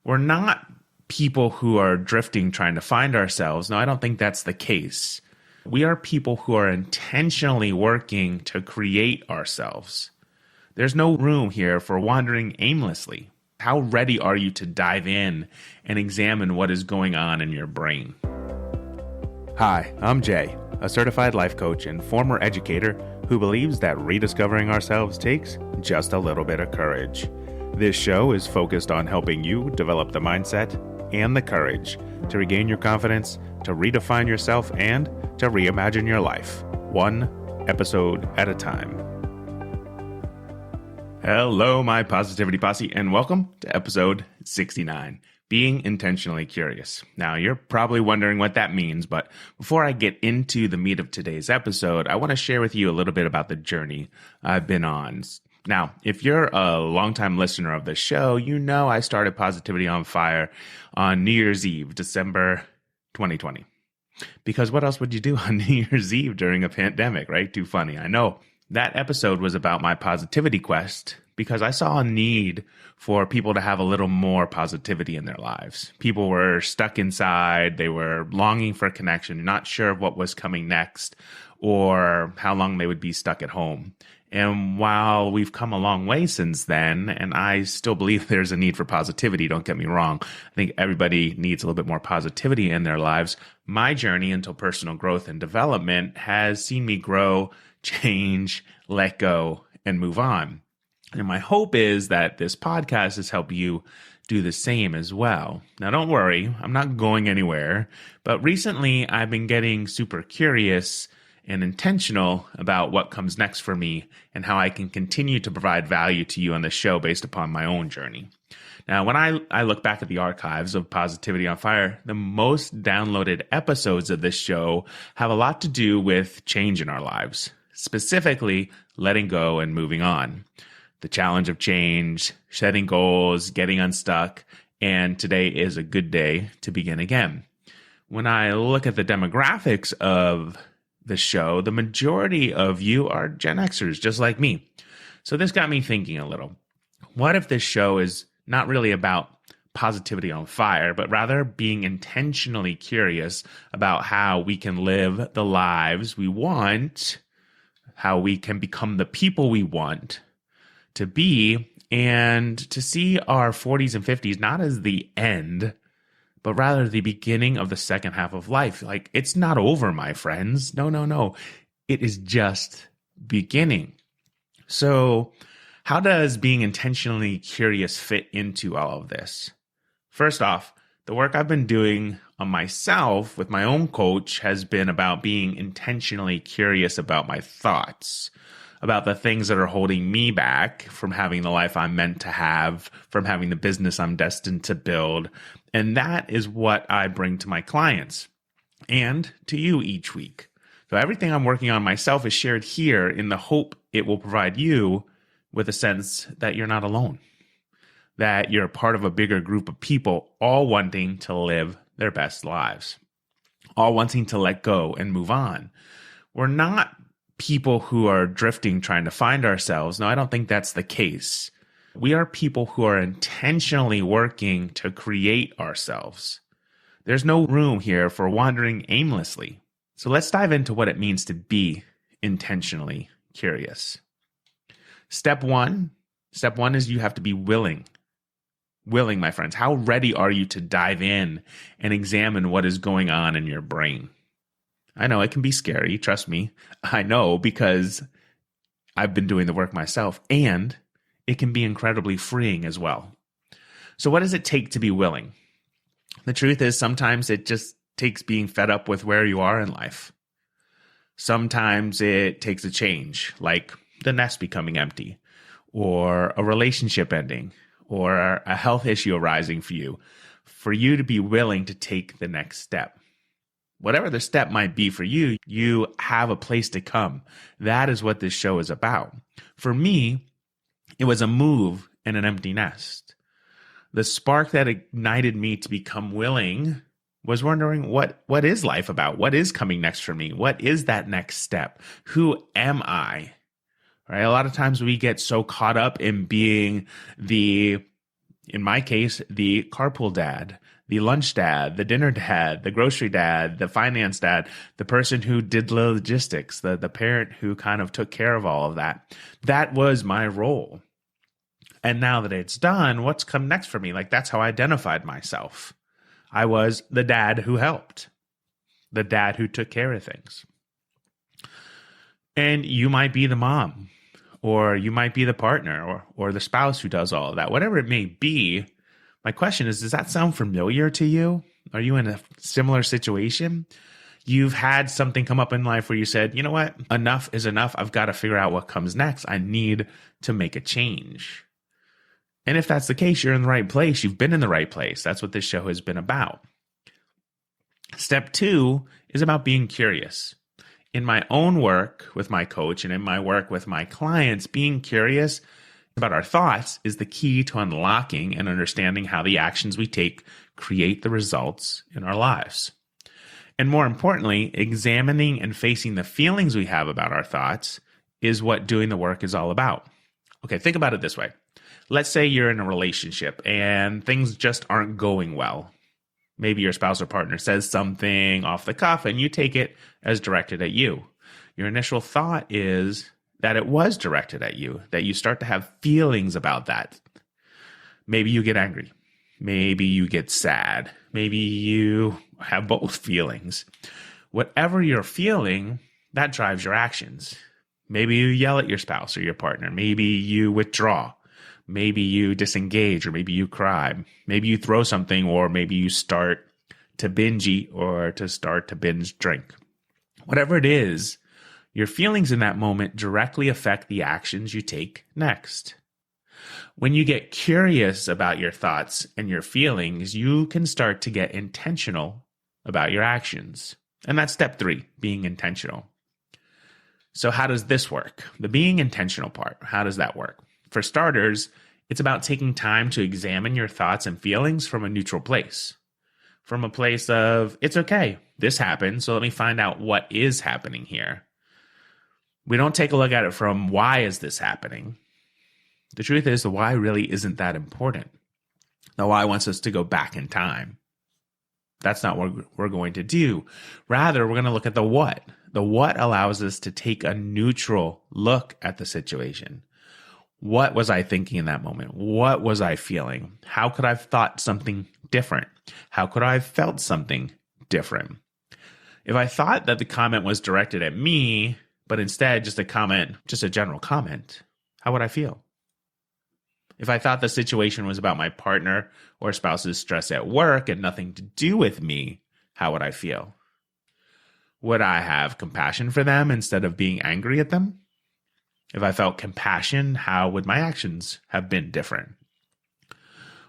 We're not people who are drifting trying to find ourselves. No, I don't think that's the case. We are people who are intentionally working to create ourselves. There's no room here for wandering aimlessly. How ready are you to dive in and examine what is going on in your brain? Hi, I'm Jay, a certified life coach and former educator who believes that rediscovering ourselves takes just a little bit of courage. This show is focused on helping you develop the mindset and the courage to regain your confidence, to redefine yourself, and to reimagine your life, one episode at a time. Hello, my positivity posse, and welcome to episode 69, Being Intentionally Curious. Now, you're probably wondering what that means, but before I get into the meat of today's episode, I want to share with you a little bit about the journey I've been on. Now, if you're a longtime listener of the show, you know I started Positivity on Fire on New Year's Eve, December 2020. Because what else would you do on New Year's Eve during a pandemic, right? Too funny, I know. That episode was about my positivity quest because I saw a need for people to have a little more positivity in their lives. People were stuck inside, they were longing for connection, not sure of what was coming next or how long they would be stuck at home. And while we've come a long way since then, and I still believe there's a need for positivity, don't get me wrong. I think everybody needs a little bit more positivity in their lives. My journey into personal growth and development has seen me grow, change, let go, and move on. And my hope is that this podcast has helped you do the same as well. Now, don't worry, I'm not going anywhere, but recently I've been getting super curious and intentional about what comes next for me and how I can continue to provide value to you on the show based upon my own journey. Now, when I look back at the archives of Positivity on Fire, the most downloaded episodes of this show have a lot to do with change in our lives, specifically letting go and moving on. The challenge of change, setting goals, getting unstuck, and today is a good day to begin again. When I look at the demographics of the show, the majority of you are Gen Xers, just like me. So this got me thinking a little. What if this show is not really about positivity on fire, but rather being intentionally curious about how we can live the lives we want, how we can become the people we want to be, and to see our 40s and 50s not as the end, but rather the beginning of the second half of life. Like, it's not over, my friends. No. It is just beginning. So how does being intentionally curious fit into all of this? First off, the work I've been doing on myself with my own coach has been about being intentionally curious about my thoughts, about the things that are holding me back from having the life I'm meant to have, from having the business I'm destined to build. And that is what I bring to my clients and to you each week. So everything I'm working on myself is shared here in the hope it will provide you with a sense that you're not alone, that you're part of a bigger group of people all wanting to live their best lives, all wanting to let go and move on. We're not people who are drifting trying to find ourselves. No, I don't think that's the case. We are people who are intentionally working to create ourselves. There's no room here for wandering aimlessly. So let's dive into what it means to be intentionally curious. Step one is you have to be willing. Willing, my friends. How ready are you to dive in and examine what is going on in your brain? I know it can be scary, trust me. I know, because I've been doing the work myself, and it can be incredibly freeing as well. So what does it take to be willing? The truth is, sometimes it just takes being fed up with where you are in life. Sometimes it takes a change, like the nest becoming empty, or a relationship ending, or a health issue arising for you to be willing to take the next step. Whatever the step might be for you, you have a place to come. That is what this show is about. For me, it was a move in an empty nest. The spark that ignited me to become willing was wondering, what is life about? What is coming next for me? What is that next step? Who am I? Right? A lot of times we get so caught up in being the In my case, the carpool dad, the lunch dad, the dinner dad, the grocery dad, the finance dad, the person who did the logistics, the parent who kind of took care of all of that. That was my role. And now that it's done, what's come next for me? Like, that's how I identified myself. I was the dad who helped, the dad who took care of things. And you might be the mom, or you might be the partner, or the spouse who does all of that. Whatever it may be, my question is, does that sound familiar to you? Are you in a similar situation? You've had something come up in life where you said, you know what? Enough is enough. I've got to figure out what comes next. I need to make a change. And if that's the case, you're in the right place. You've been in the right place. That's what this show has been about. Step 2 is about being curious. In my own work with my coach and in my work with my clients, being curious about our thoughts is the key to unlocking and understanding how the actions we take create the results in our lives. And more importantly, examining and facing the feelings we have about our thoughts is what doing the work is all about. Okay, think about it this way. Let's say you're in a relationship and things just aren't going well. Maybe your spouse or partner says something off the cuff and you take it as directed at you. Your initial thought is that it was directed at you, that you start to have feelings about that. Maybe you get angry. Maybe you get sad. Maybe you have both feelings. Whatever you're feeling, that drives your actions. Maybe you yell at your spouse or your partner. Maybe you withdraw. Maybe you disengage, or maybe you cry. Maybe you throw something, or maybe you start to binge eat or to start to binge drink. Whatever it is, your feelings in that moment directly affect the actions you take next. When you get curious about your thoughts and your feelings, you can start to get intentional about your actions. And that's step 3, being intentional. So how does this work? The being intentional part, how does that work? For starters, it's about taking time to examine your thoughts and feelings from a neutral place. From a place of, it's okay, this happened, so let me find out what is happening here. We don't take a look at it from, why is this happening? The truth is, the why really isn't that important. The why wants us to go back in time. That's not what we're going to do. Rather, we're going to look at the what. The what allows us to take a neutral look at the situation. What was I thinking in that moment? What was I feeling? How could I have thought something different? How could I have felt something different? If I thought that the comment was directed at me, but instead just a general comment, how would I feel? If I thought the situation was about my partner or spouse's stress at work and nothing to do with me, how would I feel? Would I have compassion for them instead of being angry at them? If I felt compassion, how would my actions have been different?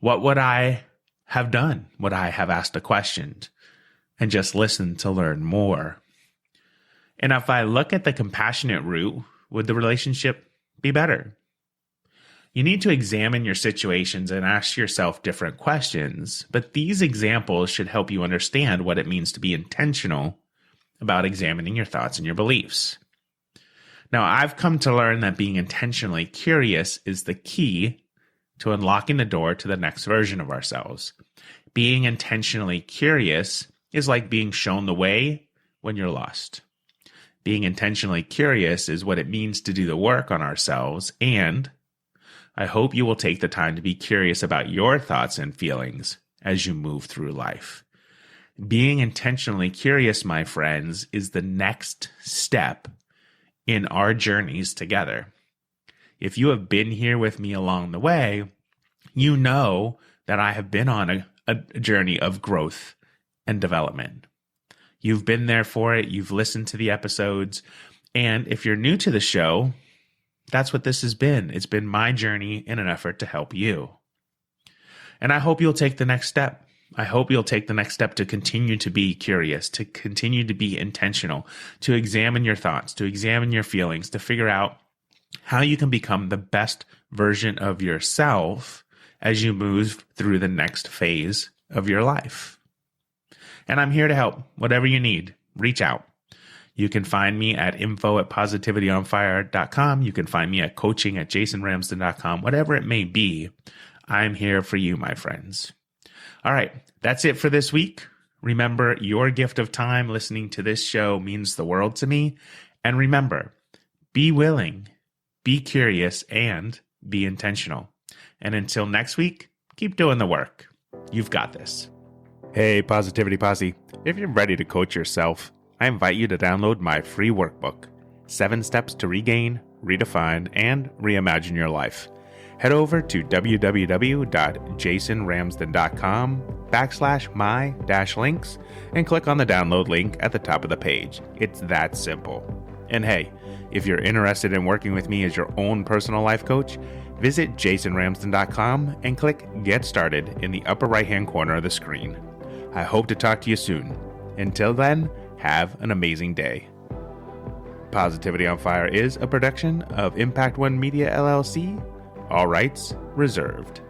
What would I have done? Would I have asked a question and just listened to learn more? And if I look at the compassionate route, would the relationship be better? You need to examine your situations and ask yourself different questions, but these examples should help you understand what it means to be intentional about examining your thoughts and your beliefs. Now, I've come to learn that being intentionally curious is the key to unlocking the door to the next version of ourselves. Being intentionally curious is like being shown the way when you're lost. Being intentionally curious is what it means to do the work on ourselves, and I hope you will take the time to be curious about your thoughts and feelings as you move through life. Being intentionally curious, my friends, is the next step in our journeys together. If you have been here with me along the way, you know that I have been on a journey of growth and development. You've been there for it. You've listened to the episodes. And if you're new to the show, that's what this has been. It's been my journey in an effort to help you. And I hope you'll take the next step. I hope you'll take the next step to continue to be curious, to continue to be intentional, to examine your thoughts, to examine your feelings, to figure out how you can become the best version of yourself as you move through the next phase of your life. And I'm here to help. Whatever you need, reach out. You can find me at info@positivityonfire.com. You can find me at coaching@jasonramsden.com. Whatever it may be, I'm here for you, my friends. All right, that's it for this week. Remember, your gift of time listening to this show means the world to me. And remember, be willing, be curious, and be intentional. And until next week, keep doing the work. You've got this. Hey, Positivity Posse. If you're ready to coach yourself, I invite you to download my free workbook, 7 Steps to Regain, Redefine, and Reimagine Your Life. Head over to www.jasonramsden.com/my-links and click on the download link at the top of the page. It's that simple. And hey, if you're interested in working with me as your own personal life coach, visit jasonramsden.com and click Get Started in the upper right-hand corner of the screen. I hope to talk to you soon. Until then, have an amazing day. Positivity on Fire is a production of Impact One Media LLC. All rights reserved.